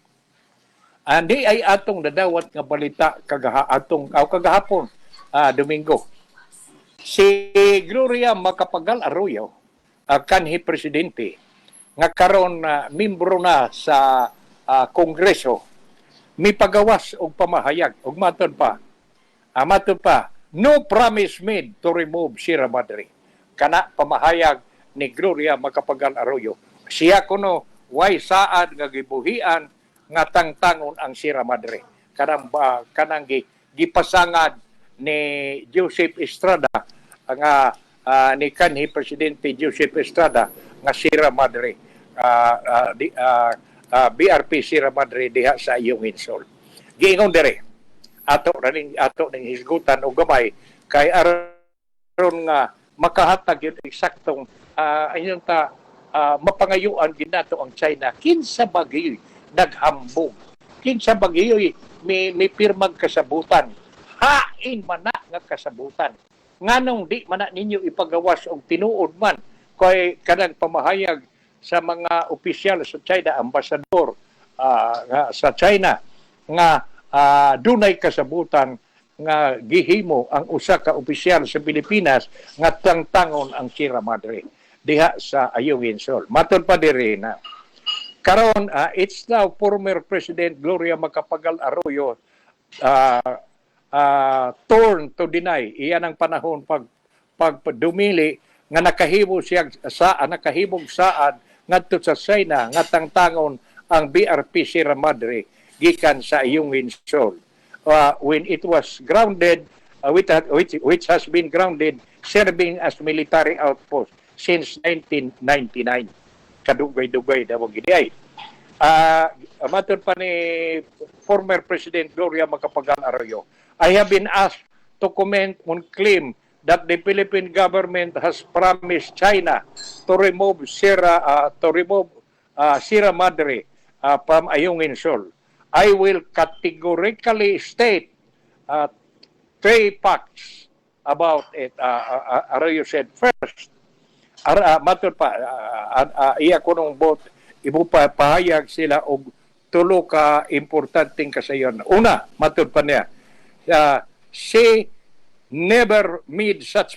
Andi ay atong nadawat nga balita kagahapon, Domingo. Si Gloria Macapagal Arroyo, kanhi presidente, nga karon membro na sa Kongreso mipagawas og pamahayag og matod pa no promise made to remove Sierra Madre kana pamahayag ni Gloria Macapagal Arroyo siya kuno way saad nga gibuhian nga tangtangon ang Sierra Madre. Kanang gipasangad ni Joseph Estrada nga ni kanhi Presidente Joseph Estrada nga Sierra Madre, BRP Sierra Madre diha sa iyong insol. Giingon dire ato ning hisgutan og gamay kay aron nga makahatag yun eksaktong ayun ta mapangayuan ginato ang China kinsa bagay naghambog, kinsa bagay may pirmag kasabutan, hain man na nga kasabutan, nganong di man na ninyo ipagawas og tinuod man kay kanang pamahayag sa mga opisyal sa China, ambasador sa China nga dunay kasabutan nga gihimo ang usa ka opisyal sa Pilipinas nga tangtangon ang Sierra Madre diha sa Ayungin Shoal. Matod pa diri na karon it's now former President Gloria Macapagal Arroyo turn to deny. Iyan ang panahon pagdumili nga nakahimo siya nakahimog saad ngadto sa China nga tangtangon ang BRP Sierra Madre gikan sa Ayungin Shoal. When it was grounded, which has been grounded, serving as military outpost since 1999. Kadugay-dugay daw gidiay. Matod pa ni former President Gloria Macapagal Arroyo, I have been asked to comment on claim that the Philippine government has promised China to remove Sierra Madre from Ayungin Shoal. I will categorically state 3 facts about it. Arroyo said first, matod pa, iya ko nung bot, pahayag sila og tulo ka importanteng kasayon. Una, matod pa niya, she never made such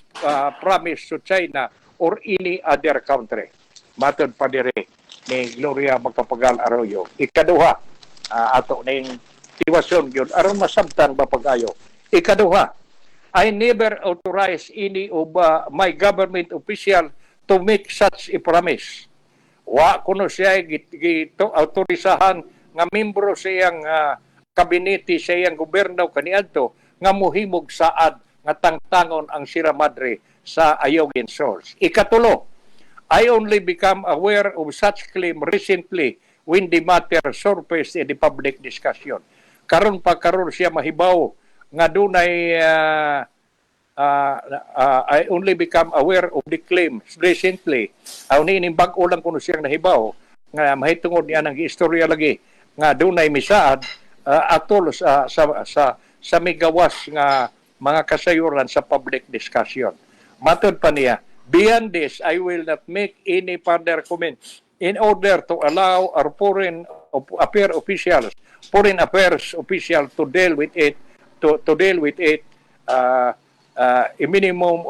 promise to China or any other country. Matod pa dire ni Gloria Macapagal Arroyo. Ikaduha, ato ning tiwasyon yun aron masabtan ba pag-ayo. Ikaduha, I never authorized any of my government official to make such a promise. Wa kuno siya autorisahan nga membro sa iyang kabinete sa iyang gobyerno kaniadto nga mohimog saad nga tangtangon ang Sierra Madre sa Ayungin Shoal. Ikatulo, I only become aware of such claim recently when the matter surfaced in the public discussion. Karon siya mahibaw nga dunay I only become aware of the claims recently. Aw ni bag-o lang kuno siyang nahibaw nga mahitungod niya ng istorya lagi nga dunay misaad atol sa migawas nga mga kasayuran sa public discussion. Matod pa niya, beyond this, I will not make any further comments in order to allow our foreign affairs official to deal with it a minimum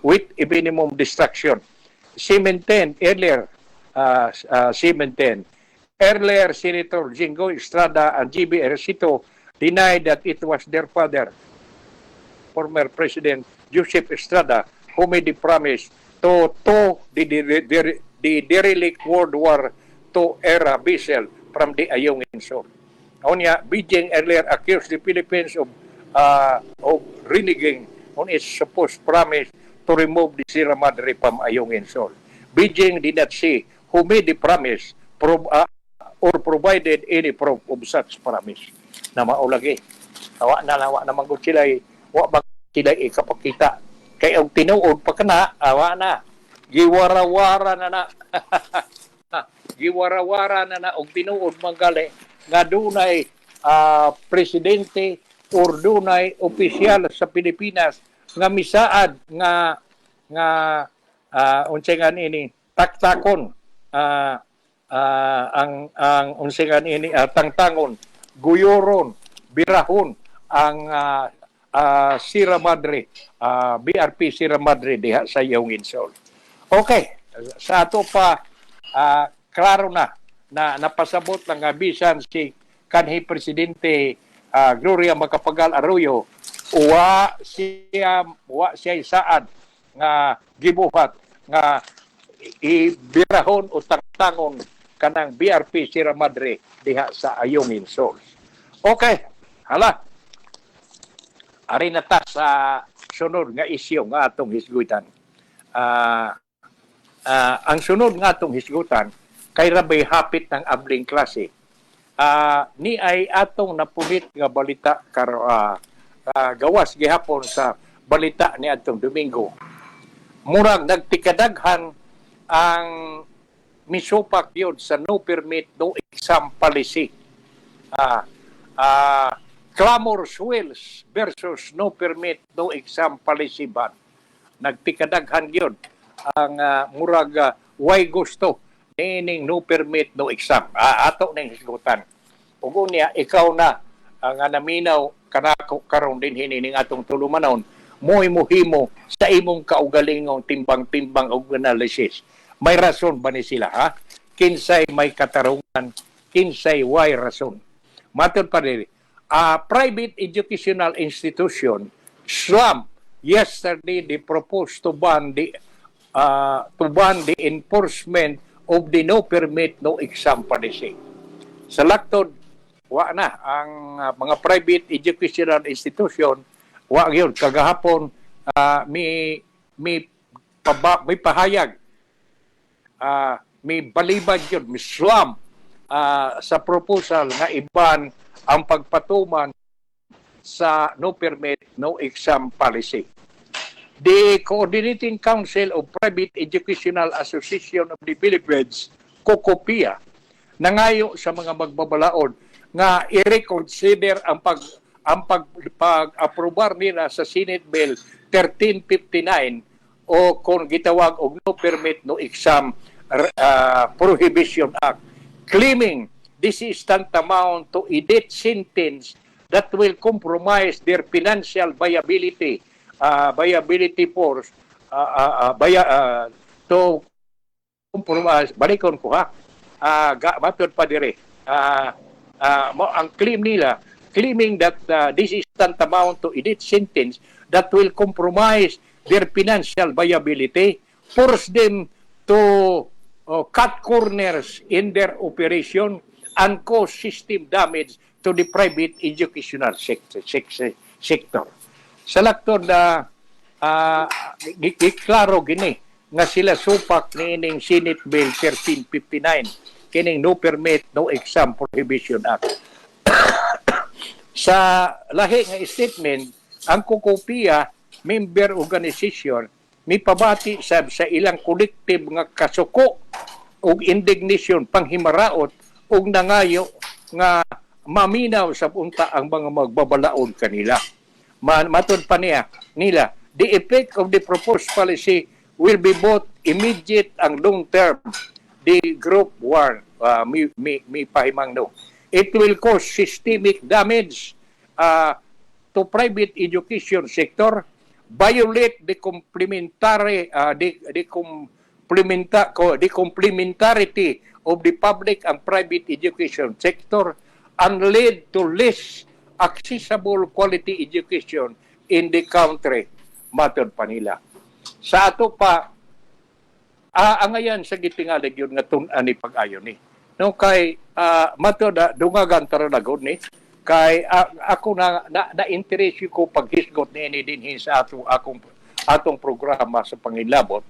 with a minimum distraction. Earlier, Senator Jingo Estrada and GB Ejercito denied that it was their father, former President Joseph Estrada, who made the promise to the derelict World War II era vessel from the Ayungin Shoal. Beijing earlier accused the Philippines of reneging on its supposed promise to remove the Sierra Madre from Ayungin Shoal. Beijing did not say who made the promise or provided any proof of such promise. Na maulagi. Wa naman ko sila, wa ba sila ikapakita. Kaya ang tinuod pa kana, awa na. Giwara-wara na. Giwara-wara na og tinuod manggali nga dunay presidente or dunay opisyal sa Pilipinas nga misaad nga unsengan ini taktakon ang unsengan ini tangtangon guyoron birahon ang Sierra Madre, BRP Sierra Madre diha sa Ayungin Shoal. Okay, sa ato pa klaro na napasabot lang nga bisan si kanhi Presidente Gloria Macapagal Arroyo wa siya saad nga gibuhat nga ibirahon o tangtangon kanang BRP Sierra Madre diha sa Ayungin Falls. Okay, hala. Ari na ta sa sunod nga isyu nga atong hisgutan. Ang sunod nga atong hisgutan kay rabay hapit ng abling klase. Ni ay atong napunit nga balita gawas gihapon sa balita ni atong Domingo. Murag nagtikadaghan ang misupak yun sa no permit, no exam policy. Clamor swells versus no permit, no exam policy ban. Nagtikadaghan yun ang murag why gusto nining no permit, no exam. Ato ning hisgutan. Ug unya ikaw na nga naminaw kanako karon din hinining atong tulumanon mo'y muhimo sa imong kaugalingong timbang-timbang og analysis. May rason ba ni sila, ha? Kinsay may katarungan, kinsay way rason. Matod pa rin, private educational institution, SLAM, yesterday they proposed to ban the enforcement of the no permit, no exam policy. Sa laktod, wa na ang mga private educational institution wa gyud kagahapon may pahayag may balibad yun, may SLAM sa proposal nga iban ang pagpatuman sa no permit, no exam policy. The Coordinating Council of Private Educational Association of the Philippines, COCOPIA, nangayo sa mga magbabalaod nga i-reconsider ang pag-aprobar nila sa Senate Bill 1359 o kung gitawag og no permit, no exam Prohibition Act, claiming this is tantamount to a death sentence that will compromise their financial viability force to compromise. Balikon ko ha, matod pa dire. Ang claim nila, claiming that this is tantamount to a death sentence that will compromise their financial viability, force them to cut corners in their operation and cause system damage to the private educational sector. Sa laktod na giklaro gini nga sila supak ni ining Senate Bill 1359 kining no permit, no exam Prohibition Act. Sa lahi nga statement, ang COCOPIA member organization mipabati sa ilang collective nga kasuko ug indignation panghimaraot ug nangayo nga maminaw sa punta ang mga magbabalaod kanila. Matod pa nila, the effect of the proposed policy will be both immediate and long term. The group warn, may pahimang no. It will cause systemic damage to private education sector, violate the complementarity of the public and private education sector, and lead to less accessible quality education in the country. Matod pa nila. Sa ato pa, angayan sa gitingalig yun nga tunan ni pag-ayon ni. No, kay matod dungagan taralagod ni. Kay ako na-interest ko paghisgot ni dinhin sa atong programa sa Pangilabot.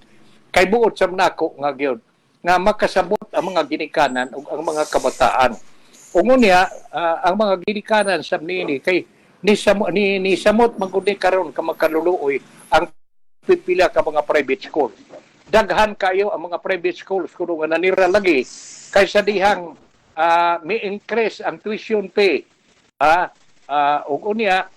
Kay buot sa nako nga gyud nga makasabot ang mga ginikanan ug ang mga kabataan. Ungunya ang mga ginikanan sa nini kay ni samot magudi karon ka makaluluoy ang pipila ka mga private school. Daghan kayo ang mga private schools kuno nga nanira lagi kaysa dihang may increase ang tuition pay. Ug unya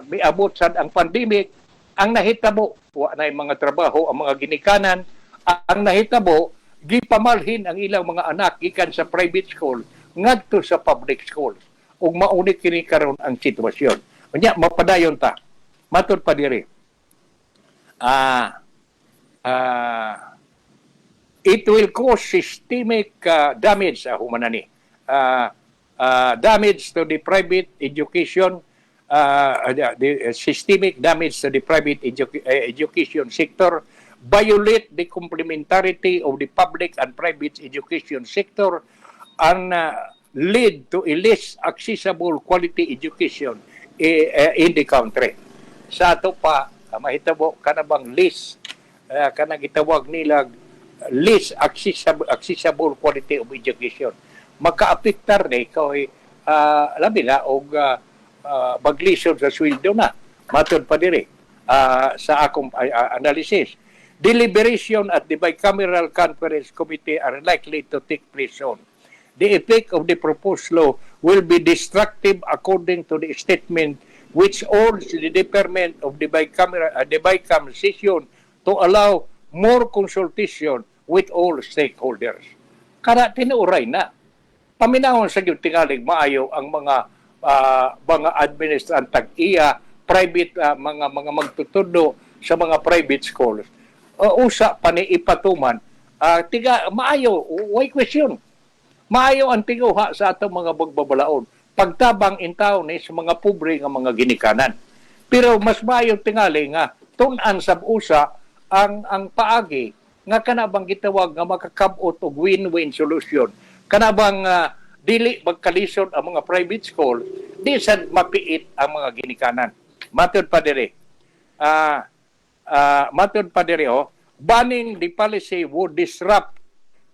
may abot sad ang pandemic, ang nahitabo wa nay mga trabaho ang mga ginikanan, ang nahitabo gipamalhin ang ilang mga anak gikan sa private school ngadto sa public school. Ug maunit kini karon ang sitwasyon. Unya mapadayon ta. Matod pa diri. It will cause systemic damage humanani. Damage to the private education, the systemic damage to the private education sector, violate the complementarity of the public and private education sector and lead to a less accessible quality education in the country. Sa ato pa, mahitabo ka na bang less, ka na gitawag nila less accessible quality of education. Magkaapektar ni kay labi na og baglisod sa sweldo na. Matod pa diri sa akong analysis. Deliberation at the bicameral conference committee are likely to take place soon. The effect of the proposed law will be destructive according to the statement which urged the department of the BICAM session to allow more consultation with all stakeholders. Kada tinuray na. Paminahon sa gyud tingalig maayo ang mga administrantag iya private mga magtutudo sa mga private schools. Usa pa ni ipatuman tiga maayo way question. Maayo ang tiguha sa atong mga bagbabalaon. Pagtabang intaw ni sa mga pobre nga mga ginikanan. Pero mas maayo tingali nga tun-an sab usa ang paagi nga kanabang gitawag nga makakabot og win-win solution. Kanabang dili magkalisod ang mga private school, di sad mapiit ang mga ginikanan. Matod pa diri. Banning the policy would disrupt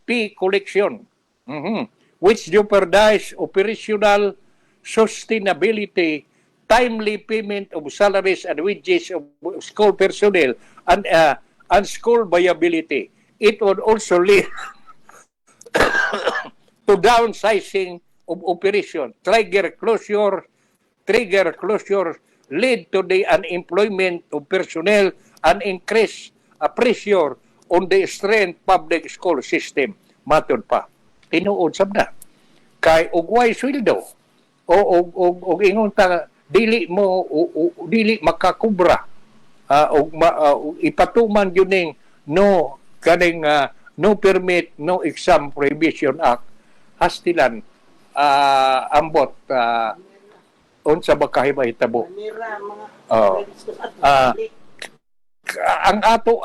fee collection. Which jeopardize operational sustainability, timely payment of salaries and wages of school personnel, and school viability. It would also lead to downsizing of operation. Trigger closure lead to the unemployment of personnel and increase pressure on the strained public school system. Matod pa. Tinuod sab na kay ugway sweldo o ingon ta dili makakubra ipatuman yun ning no permit no exam prohibition act hastilan ambot unsa ba kahimahitabo ang ato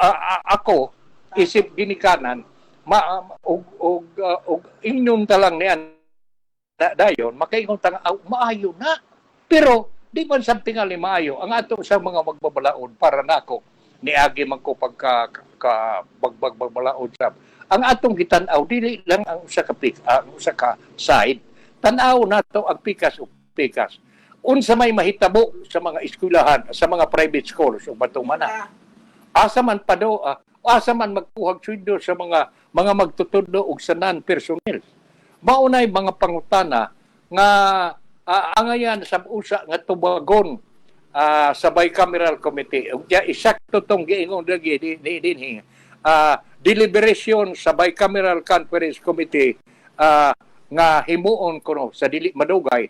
ako isip ginikanan og inyon talang niyan dayon makaingon tang maayo na pero di man sab tingali maayo ang ato sa mga magbabalaod para nako niagi man ko pagka bagbalaod sab ang atong gitan-aw dili lang ang usa ka side tan-aw nato ang pikas unsa may mahitabo sa mga eskwelahan sa mga private schools ug batumana asa man pa do asa man magkuhag sweldo sa mga magtutudlo og sa non-personnel. Maunay mga pangutana nga angayan sa usa nga tubagon sa bicameral committee. Ug isakto tong giingon lagi dinhi deliberation sa bicameral conference committee nga himuon kuno sa dili madugay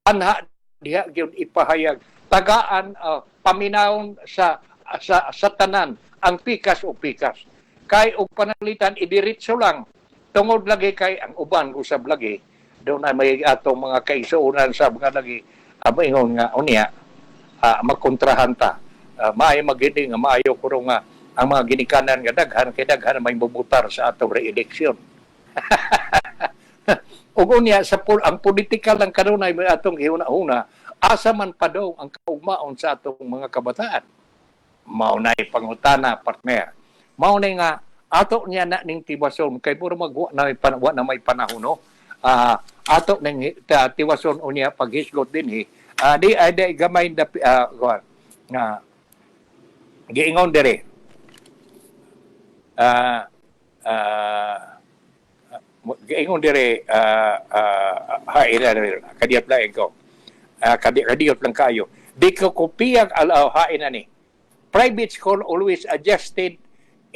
anha diha gyud ipahayag tagaan paminawon sa tanan ang pikas o pikas. Kay og panalitan idiretso lang tungod lagi kay ang uban usab lagi doon ay may atong mga kaisuunan sa mga lagi ingon nga unya magkontrahan ta maayo magindi nga maayo kuro nga ang mga ginikanan nga daghan kay daghan may bubutar sa atong re-election. Ug unya sa ang political lang kanunay may atong huna-huna asa man pa daw ang kaugmaon sa atong mga kabataan. Maunay pangutana partner. Maunay nga ato niya na ning tiwason kay puro magwa na may panahon no. Ato ning tiwason unya paghisgot dinhi. Di ay gamay da nga giingon dire. Giingon dire kadiyat lang ko. Kadiyot lang kayo. Di ko kopiyag hain ani. Private school always adjusted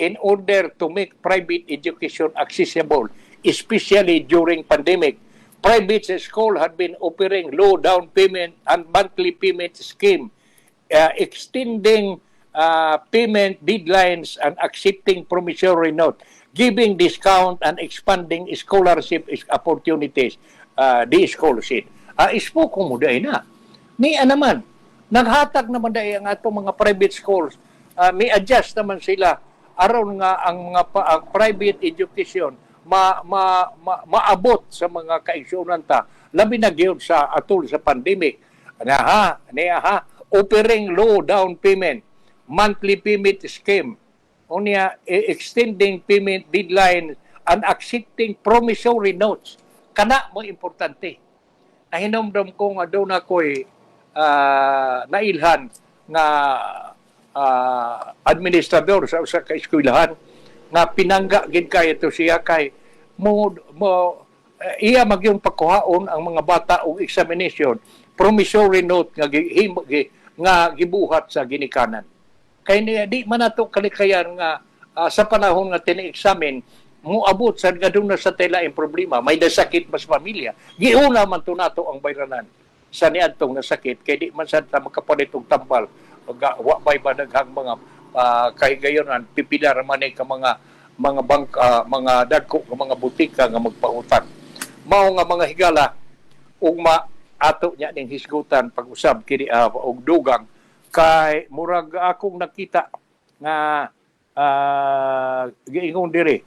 in order to make private education accessible, especially during pandemic. Private school had been offering low down payment and monthly payment scheme, extending payment deadlines and accepting promissory note, giving discount and expanding scholarship opportunities. Di scholarship. Ispo ko mo dahil na. Niya naman, naghatag naman dahil ang atong mga private schools, may adjust naman sila aron nga ang private education maabot sa mga kaigsuonan ta, labi na gyud sa atol sa pandemic. Niya ha, offering low down payment, monthly payment scheme, unya extending payment deadline and accepting promissory notes. Kana mo importante. Nahinomdom ko nga doon ako'y nailhan nga administrador sa usa ka eskwelahan nga pinangga gid kay ito siya kay iya magyong pagkuhaon ang mga bata og examination promissory note nga gibuhat sa ginikanan. Kay di man nato kalikayan nga sa panahon nga tini-examine mo abot sa gadung na sa tela ang problema, may nasakit mas pamilya. Giuna man to nato ang bayranan sa niadtong nasakit kay di man sad ta makapalit og tambal wa bay ba daghang mga kay gayonan pipilar man ka mga bangka, mga dagko, mga butika nga magpautang. Mao nga mga higala ug ato nya ning hisgutan pag-usab kini og dugang kay murag akong nakita nga giingon diri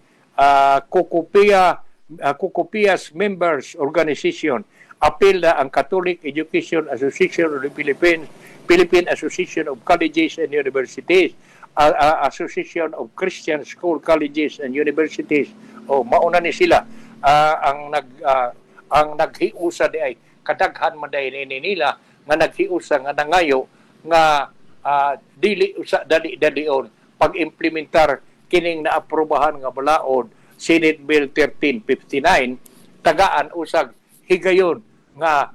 Kukupias Members Organization apil na ang Catholic Education Association of the Philippines, Philippine Association of Colleges and Universities, Association of Christian School Colleges and Universities. Mauna ni sila ang naghiusa di ay kadaghan man dahil nila nga naghiusa nga nangayo nga dili usa dali-dalion pag-implementar kining naaprubahan nga balaod Senate Bill 1359 tagaan usag higayon nga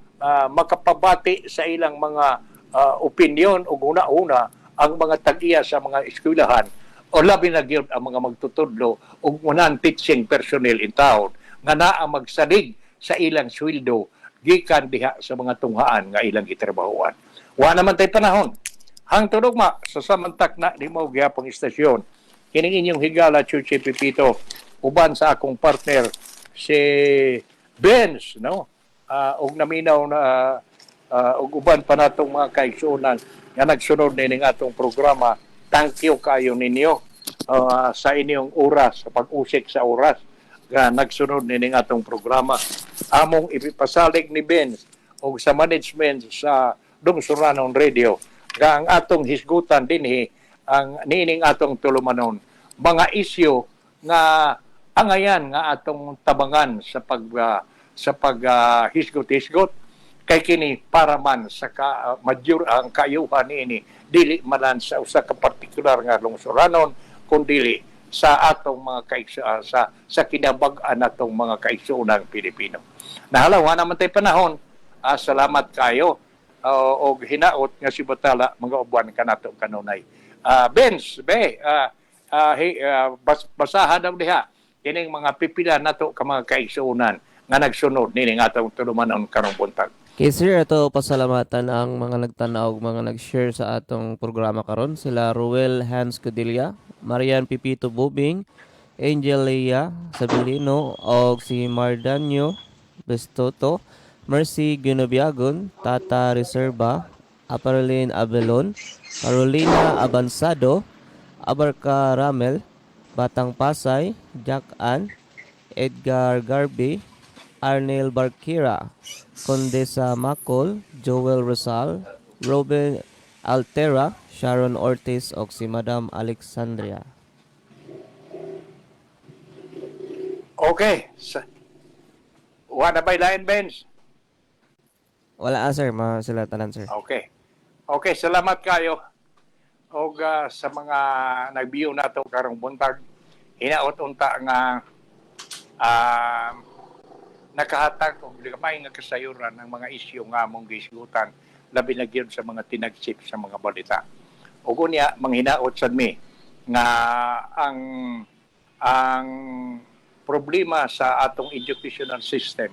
makapabati sa ilang mga opinion o una-una ang mga tag-iya sa mga eskwelahan o labi na gyud ang mga magtutudlo og unang teaching personnel in town nga naa magsalig sa ilang sweldo gikan diha sa mga tunghaan nga ilang gitrabahoan. Wa naman tay panahon. Hangtod ugma sa samantak na di mo gyapong istasyon. Kining inyong higala Chuchi Pipito uban sa akong partner si Benz no og naminaw na og uban pa natong mga kaigsuonan nga nagsunod ning atong programa. Thank you kayo ninyo sa inyong oras, sa pag-usik sa oras nga nagsunod ning atong programa. Among ipasalig ni Benz o sa management sa Lungsuranon Radio nga ang atong hisgutan dinhi ang nining atong tulumanon mga isyu nga angayan nga atong tabangan sa pag hisgot-hisgot kay kini para man sa ang kayuhan niini dili man sa usa ka partikular nga lungsuranon kundi sa atong mga sa kinabag-an natong mga kaigsuonang Pilipino. Nahalawa naman tay panahon. Salamat kayo og hinaot nga si Batala mga uban kanato kanunay. Benz, basahan daw diha kining mga pipila nato ka mga kaigsuonan nga nagsunod nining atong tulumanon karong buntag.
Okay, sir, ito pasalamatan ang mga nagtanaw, mga nag-share sa atong programa karon. Sila Ruel Hans Codilla, Marian Pipito Bubing, Angel Leia Sabilino, o si Mardanyo Bestoto, Mercy Gunobiagon, Tata Reserva, Aparlin Abelon, Carolina Abansado, Abarca Ramel, Batang Pasay, Jack Ann, Edgar Garby, Arnel Barkira, Condesa Macol, Joel Rosal, Robin Altera, Sharon Ortiz o si Madam Alexandria.
Okay. Wala ba ilain, Benz?
Wala sir, sila tanan sir.
Okay. Okay, salamat kayo. O sa mga nagbiyo nato karong buntag, hinaot unta nga nakahatag og gamay nga kasayuran ng mga isyu nga among gisgutan labi na gyud sa mga tinagsip sa mga balita. Ug unya manghinaot sad mi nga ang problema sa atong educational system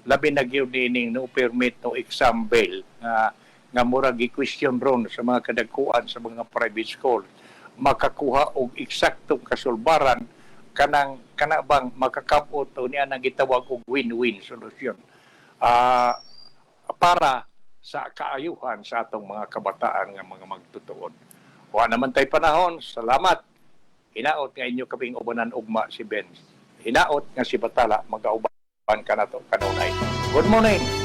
labi na gyud dining no permit no exam bail nga murag gi-question ron sa mga kadagkuan sa mga private school makakuha og eksaktong kasulbaran kana bang makakapot o niya nang gitawag og win-win solution para sa kaayuhan sa atong mga kabataan nga mga magtutuon. Wa naman tay panahon. Salamat hinaot nga inyo kaming ubanan ugma si Benz. Hinaot nga si Batala magauban ka na to kanunay. Good morning.